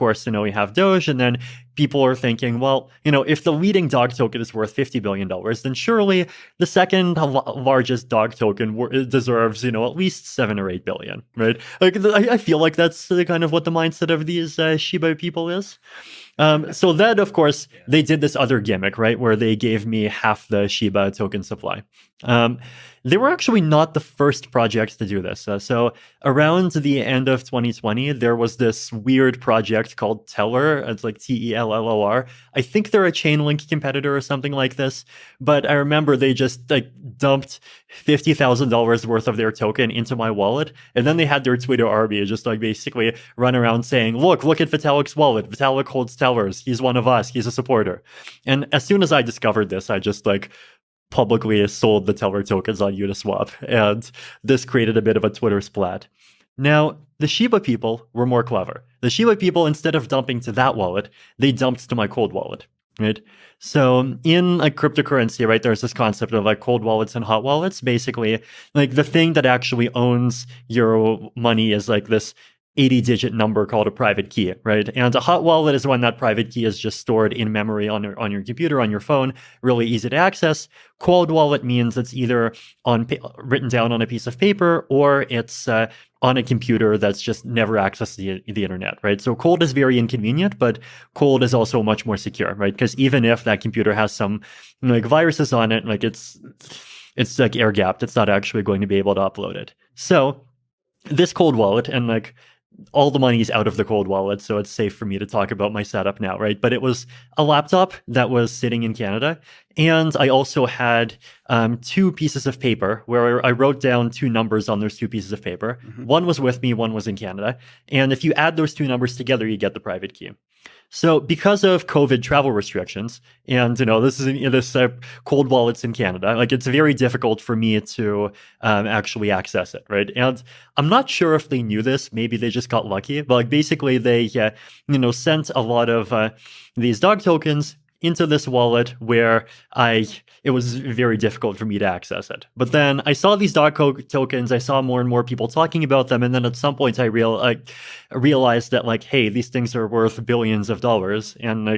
course, we have Doge, and then people are thinking, well, if the leading dog token is worth $50 billion, then surely the second largest dog token deserves, at least 7 or 8 billion, right? Like, I feel like that's kind of what the mindset of these Shiba people is. So then, of course, they did this other gimmick, right, where they gave me half the Shiba token supply. They were actually not the first project to do this. So around the end of 2020, there was this weird project called Teller. It's like Tellor. I think they're a Chainlink competitor or something like this. But I remember they just dumped $50,000 worth of their token into my wallet. And then they had their Twitter army just basically run around saying, look at Vitalik's wallet. Vitalik holds Tellers. He's one of us. He's a supporter. And as soon as I discovered this, I just publicly sold the Teller tokens on Uniswap, and this created a bit of a Twitter splat. Now, the Shiba people were more clever. The Shiba people, instead of dumping to that wallet, they dumped to my cold wallet, right? So in cryptocurrency, right, there's this concept of cold wallets and hot wallets. Basically, the thing that actually owns your money is this 80-digit number called a private key, right? And a hot wallet is when that private key is just stored in memory on your computer, on your phone, really easy to access. Cold wallet means it's either written down on a piece of paper, or it's on a computer that's just never accessed the internet, right? So cold is very inconvenient, but cold is also much more secure, right? Because even if that computer has some viruses on it, it's air gapped, it's not actually going to be able to upload it. So this cold wallet, and all the money's out of the cold wallet, so it's safe for me to talk about my setup now, right? But it was a laptop that was sitting in Canada, and I also had 2 pieces of paper where I wrote down 2 numbers on those 2 pieces of paper. Mm-hmm. One was with me, one was in Canada, and if you add those 2 numbers together, you get the private key. So because of COVID travel restrictions, and this is this cold wallets in Canada, it's very difficult for me to actually access it, right? And I'm not sure if they knew this. Maybe they just got lucky. But basically, they sent a lot of these dog tokens into this wallet where it was very difficult for me to access it. But then I saw these dog tokens, I saw more and more people talking about them, and then at some point I realized that hey, these things are worth billions of dollars, and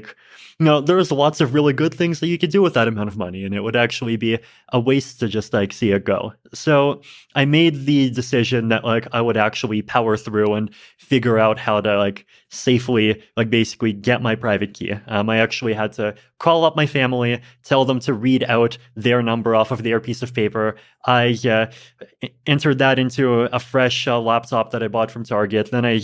there's lots of really good things that you could do with that amount of money, and it would actually be a waste to just see it go. So I made the decision that I would actually power through and figure out how to safely basically get my private key. I actually had to call up my family, tell them to read out their number off of their piece of paper. I entered that into a fresh laptop that I bought from Target. Then I